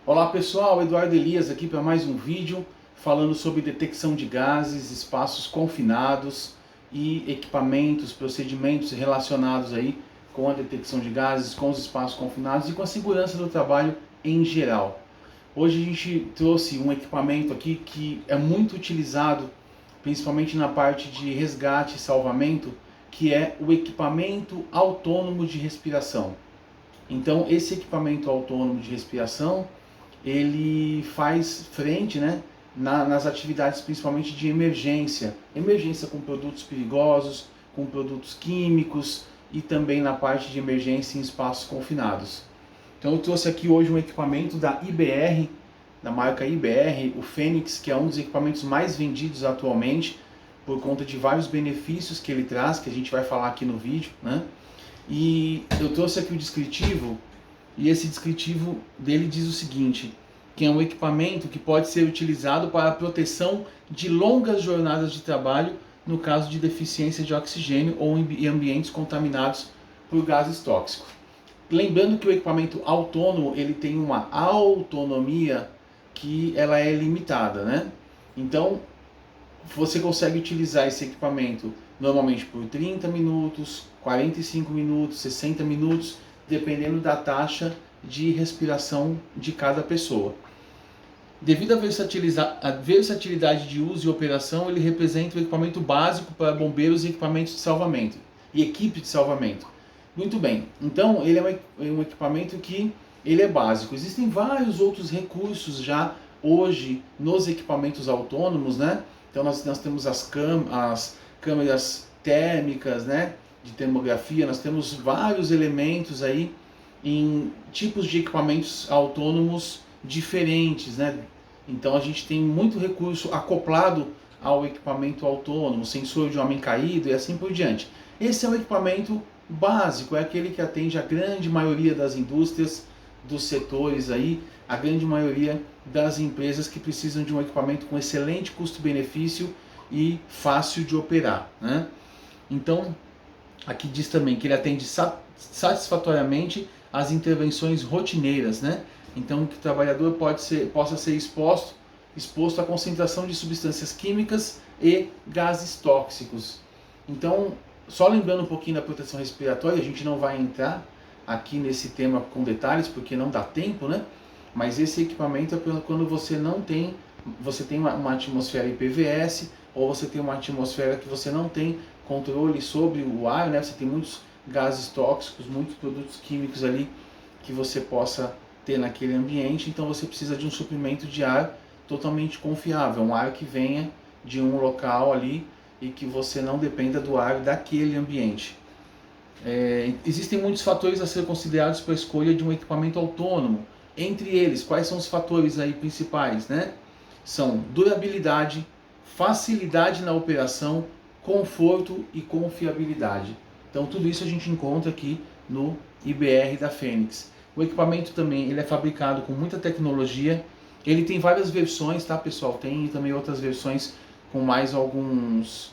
Olá pessoal, Eduardo Elias aqui para mais um vídeo falando sobre detecção de gases, espaços confinados e equipamentos, procedimentos relacionados aí com a detecção de gases, com os espaços confinados e com a segurança do trabalho em geral. Hoje a gente trouxe um equipamento aqui que é muito utilizado, principalmente na parte de resgate e salvamento, que é o equipamento autônomo de respiração. Então esse equipamento autônomo de respiração ele faz frente, né, nas atividades principalmente de emergência, emergência com produtos perigosos, com produtos químicos e também na parte de emergência em espaços confinados. Então eu trouxe aqui hoje um equipamento da IBR, da marca IBR, o Fênix, que é um dos equipamentos mais vendidos atualmente, por conta de vários benefícios que ele traz, que a gente vai falar aqui no vídeo, né? E eu trouxe aqui o descritivo, e esse descritivo dele diz o seguinte, que é um equipamento que pode ser utilizado para a proteção de longas jornadas de trabalho no caso de deficiência de oxigênio ou em ambientes contaminados por gases tóxicos. Lembrando que o equipamento autônomo ele tem uma autonomia que ela é limitada, né? Então você consegue utilizar esse equipamento normalmente por 30 minutos, 45 minutos, 60 minutos, dependendo da taxa de respiração de cada pessoa. Devido à versatilidade de uso e operação, ele representa o equipamento básico para bombeiros e equipamentos de salvamento e equipe de salvamento. Muito bem, então ele é um equipamento que ele é básico. Existem vários outros recursos já hoje nos equipamentos autônomos, né? Então nós temos as câmeras térmicas, né? De termografia, nós temos vários elementos aí em tipos de equipamentos autônomos diferentes, né? Então a gente tem muito recurso acoplado ao equipamento autônomo, sensor de homem caído e assim por diante. Esse é o equipamento básico, é aquele que atende a grande maioria das indústrias, dos setores aí, a grande maioria das empresas que precisam de um equipamento com excelente custo-benefício e fácil de operar, né? Então, aqui diz também que ele atende satisfatoriamente às intervenções rotineiras, né? Então, que o trabalhador possa ser exposto à concentração de substâncias químicas e gases tóxicos. Então, só lembrando um pouquinho da proteção respiratória, a gente não vai entrar aqui nesse tema com detalhes, porque não dá tempo, né? Mas esse equipamento é quando você tem uma atmosfera IPVS, ou você tem uma atmosfera que você não tem controle sobre o ar, né? Você tem muitos gases tóxicos, muitos produtos químicos ali que você possa ter naquele ambiente, então você precisa de um suprimento de ar totalmente confiável, um ar que venha de um local ali e que você não dependa do ar daquele ambiente. Existem muitos fatores a ser considerados para a escolha de um equipamento autônomo. Entre eles, quais são os fatores aí principais, né? São durabilidade, facilidade na operação, conforto e confiabilidade. Então tudo isso a gente encontra aqui no IBR da Fênix. O equipamento também ele é fabricado com muita tecnologia. Ele tem várias versões, tá pessoal? Tem também outras versões com mais alguns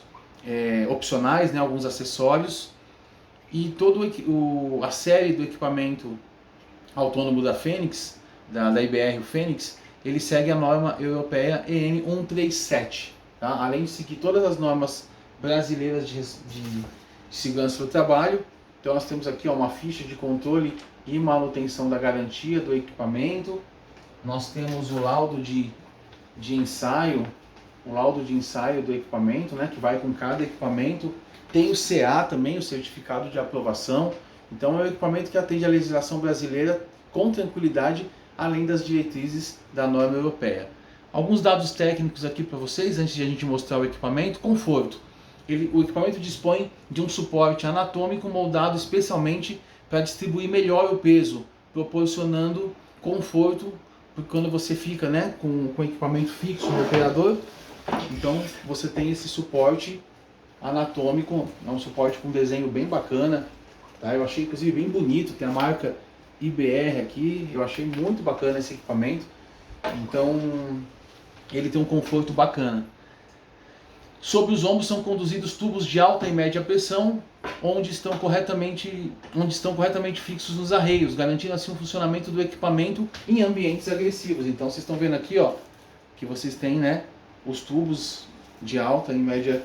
opcionais, né? Alguns acessórios. E toda a série do equipamento autônomo da Fênix, da IBR, o Fênix, ele segue a norma europeia EN 137. Tá? Além de seguir todas as normas brasileiras de segurança do trabalho. Então nós temos aqui uma ficha de controle e manutenção da garantia do equipamento. Nós temos o laudo de ensaio, do equipamento, né, que vai com cada equipamento. Tem o CA também, o certificado de aprovação. Então é um equipamento que atende à legislação brasileira com tranquilidade, além das diretrizes da norma europeia. Alguns dados técnicos aqui para vocês, antes de a gente mostrar o equipamento. Conforto. O equipamento dispõe de um suporte anatômico moldado especialmente para distribuir melhor o peso, proporcionando conforto, porque quando você fica, né, com o equipamento fixo no operador, então você tem esse suporte anatômico, é um suporte com desenho bem bacana, tá? Eu achei inclusive bem bonito, tem a marca IBR aqui, eu achei muito bacana esse equipamento, então ele tem um conforto bacana. Sobre os ombros são conduzidos tubos de alta e média pressão, onde estão corretamente fixos nos arreios, garantindo assim o funcionamento do equipamento em ambientes agressivos. Então vocês estão vendo aqui, ó, que vocês têm, né, os tubos de alta e média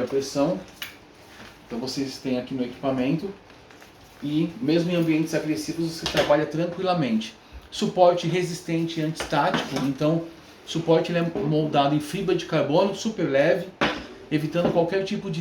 pressão. Então vocês têm aqui no equipamento e mesmo em ambientes agressivos você trabalha tranquilamente. Suporte resistente e antistático, então o suporte ele é moldado em fibra de carbono super leve, evitando qualquer tipo de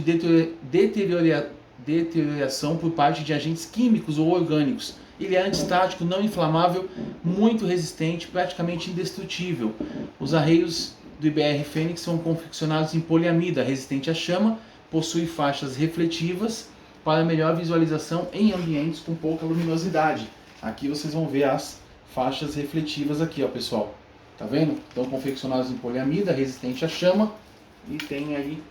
deterioração por parte de agentes químicos ou orgânicos. Ele é antistático, não inflamável, muito resistente, praticamente indestrutível. Os arreios do IBR Fênix são confeccionados em poliamida, resistente à chama, possui faixas refletivas para melhor visualização em ambientes com pouca luminosidade. Aqui vocês vão ver as faixas refletivas aqui, ó, pessoal. Tá vendo? Estão confeccionados em poliamida, resistente à chama, e tem aí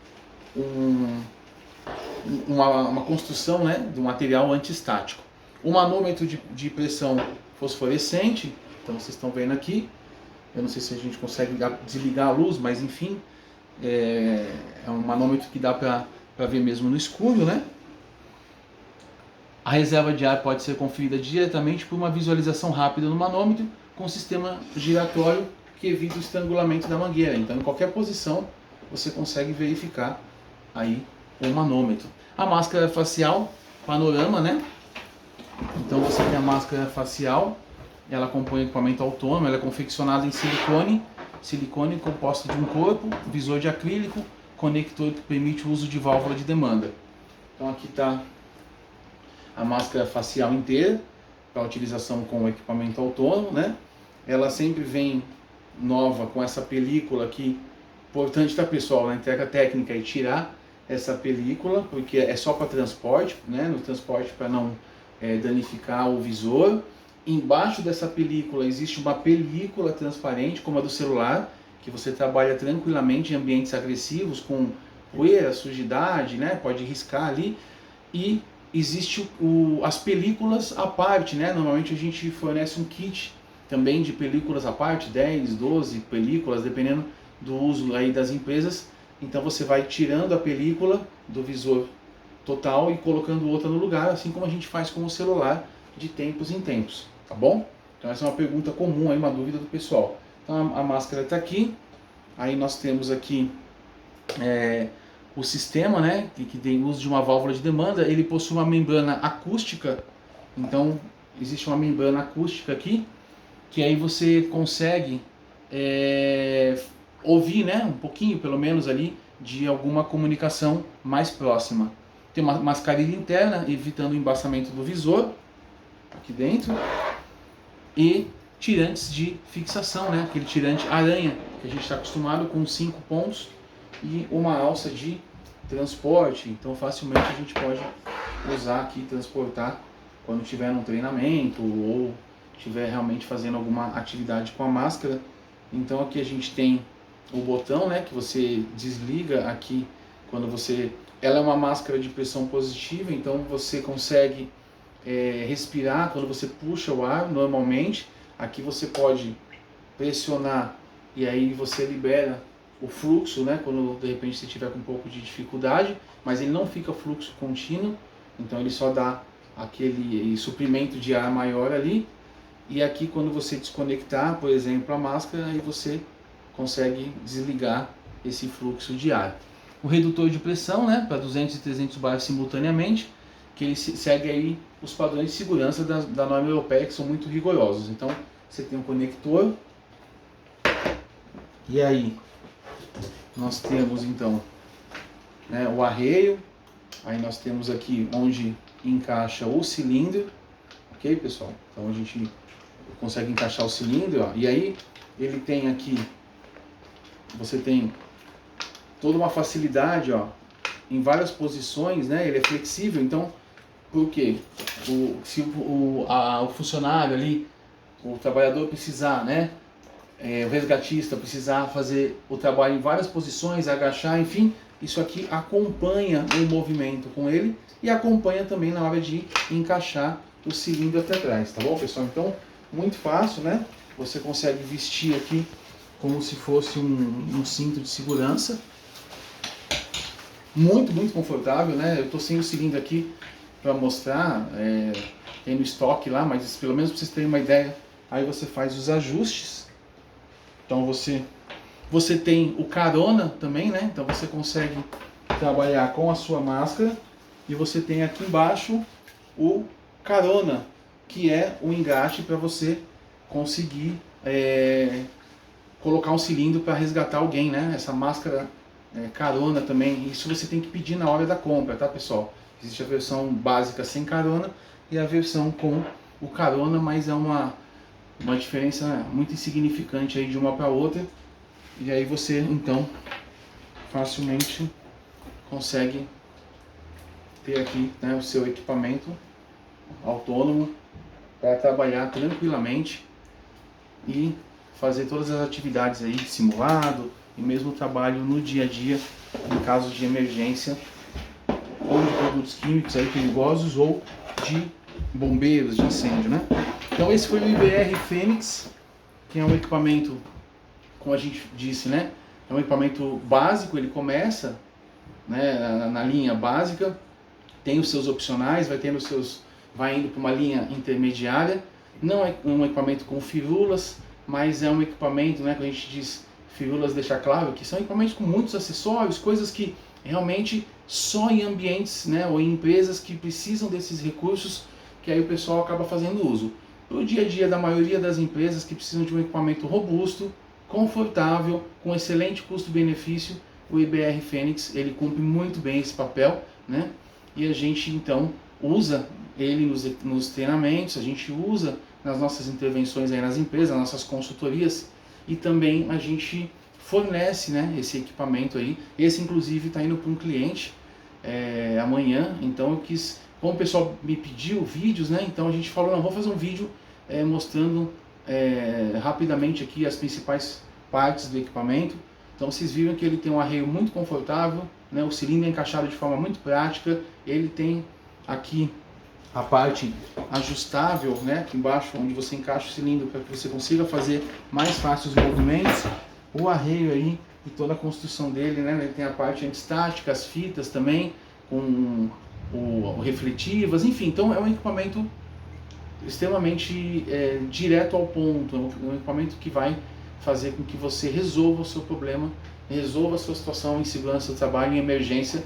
uma construção, né, de um material antistático. Um manômetro de pressão fosforescente, então vocês estão vendo aqui. Eu não sei se a gente consegue desligar a luz, mas enfim, é um manômetro que dá para ver mesmo no escuro, né? A reserva de ar pode ser conferida diretamente por uma visualização rápida no manômetro com sistema giratório que evita o estrangulamento da mangueira. Então, em qualquer posição, você consegue verificar aí o manômetro. A máscara facial, panorama, né? Então, você tem a máscara facial, ela compõe equipamento autônomo, ela é confeccionada em silicone composto de um corpo, visor de acrílico, conector que permite o uso de válvula de demanda. Então, aqui está a máscara facial inteira, para utilização com o equipamento autônomo, né? Ela sempre vem nova com essa película aqui. Importante, tá, pessoal, na entrega técnica e tirar essa película, porque é só para transporte, né? No transporte para não danificar o visor. Embaixo dessa película existe uma película transparente, como a do celular, que você trabalha tranquilamente em ambientes agressivos, com poeira, sujidade, né? Pode riscar ali. E existe as películas à parte, né? Normalmente a gente fornece um kit também de películas à parte, 10, 12 películas, dependendo do uso aí das empresas. Então você vai tirando a película do visor total e colocando outra no lugar, assim como a gente faz com o celular de tempos em tempos, tá bom? Então essa é uma pergunta comum aí, uma dúvida do pessoal. Então a máscara está aqui, aí nós temos aqui o sistema, né, que tem uso de uma válvula de demanda. Ele possui uma membrana acústica, então existe uma membrana acústica aqui, que aí você consegue ouvir, né, um pouquinho pelo menos ali, de alguma comunicação mais próxima. Tem uma mascarilha interna, evitando o embaçamento do visor, aqui dentro, e tirantes de fixação, né, aquele tirante aranha, que a gente está acostumado com 5 pontos, e uma alça de transporte, então facilmente a gente pode usar aqui, transportar quando estiver num treinamento ou estiver realmente fazendo alguma atividade com a máscara. Então aqui a gente tem o botão, né, que você desliga aqui quando você... Ela é uma máscara de pressão positiva, então você consegue respirar quando você puxa o ar normalmente. Aqui você pode pressionar e aí você libera o fluxo, né, quando de repente você tiver com um pouco de dificuldade, mas ele não fica fluxo contínuo, então ele só dá aquele suprimento de ar maior ali. E aqui quando você desconectar, por exemplo, a máscara, aí você consegue desligar esse fluxo de ar. O redutor de pressão, né, para 200 e 300 bar simultaneamente, que ele segue aí os padrões de segurança da norma europeia, que são muito rigorosos. Então você tem um conector, e aí nós temos então, né, o arreio, aí nós temos aqui onde encaixa o cilindro, ok, pessoal? Então a gente consegue encaixar o cilindro, ó, e aí ele tem aqui, você tem toda uma facilidade, ó, em várias posições, né? Ele é flexível, então, por quê? Se o funcionário ali, o trabalhador precisar, né? O resgatista precisar fazer o trabalho em várias posições, agachar, enfim, isso aqui acompanha o movimento com ele e acompanha também na hora de encaixar o cilindro até atrás, tá bom, pessoal? Então, muito fácil, né? Você consegue vestir aqui como se fosse um cinto de segurança. muito confortável, né? Eu tô sem o cilindro aqui para mostrar, tem no estoque lá, mas pelo menos para vocês terem uma ideia, aí você faz os ajustes. Então você tem o carona também, né? Então você consegue trabalhar com a sua máscara, e você tem aqui embaixo o carona, que é o engate para você conseguir colocar um cilindro para resgatar alguém, né? Essa máscara carona também, isso você tem que pedir na hora da compra, tá, pessoal? Existe a versão básica sem carona e a versão com o carona, mas é uma diferença muito insignificante aí de uma para outra. E aí você então facilmente consegue ter aqui, né, o seu equipamento autônomo para trabalhar tranquilamente e fazer todas as atividades aí, simulado e mesmo trabalho no dia a dia, em caso de emergência, ou de produtos químicos aí perigosos, ou de bombeiros, de incêndio, né? Então esse foi o IBR Fênix, que é um equipamento, como a gente disse, né? É um equipamento básico, ele começa, né, na linha básica, tem os seus opcionais, vai indo para uma linha intermediária. Não é um equipamento com firulas, mas é um equipamento, né, quando a gente diz firulas, deixar claro que são equipamentos com muitos acessórios, coisas que realmente só em ambientes, né, ou em empresas que precisam desses recursos, que aí o pessoal acaba fazendo uso. Para o dia a dia da maioria das empresas que precisam de um equipamento robusto, confortável, com excelente custo-benefício, o IBR Fênix ele cumpre muito bem esse papel, né? E a gente então usa ele nos treinamentos, a gente usa nas nossas intervenções aí nas empresas, nas nossas consultorias, e também a gente fornece, né, esse equipamento aí. Esse inclusive está indo para um cliente amanhã, então eu quis, como o pessoal me pediu vídeos, né, então a gente falou, não, vou fazer um vídeo mostrando rapidamente aqui as principais partes do equipamento. Então vocês viram que ele tem um arreio muito confortável, né, o cilindro é encaixado de forma muito prática, ele tem aqui a parte ajustável, né, aqui embaixo, onde você encaixa o cilindro para que você consiga fazer mais fácil os movimentos. O arreio aí e toda a construção dele, né, ele tem a parte antistática, as fitas também, com o refletivas, enfim, então é um equipamento extremamente direto ao ponto, um equipamento que vai fazer com que você resolva o seu problema, resolva a sua situação em segurança do trabalho, em emergência,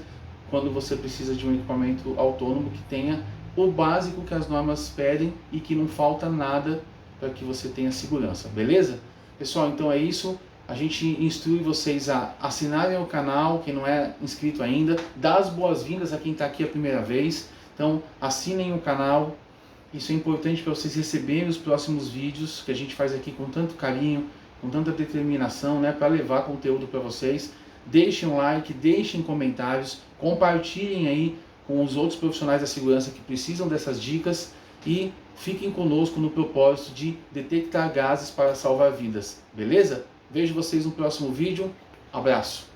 quando você precisa de um equipamento autônomo que tenha o básico que as normas pedem e que não falta nada para que você tenha segurança, beleza? Pessoal, então é isso. A gente instrui vocês a assinarem o canal, quem não é inscrito ainda, dá as boas-vindas a quem está aqui a primeira vez. Então assinem o canal, isso é importante para vocês receberem os próximos vídeos que a gente faz aqui com tanto carinho, com tanta determinação, né, para levar conteúdo para vocês. Deixem um like, deixem comentários, compartilhem aí com os outros profissionais da segurança que precisam dessas dicas e fiquem conosco no propósito de detectar gases para salvar vidas, beleza? Vejo vocês no próximo vídeo, abraço!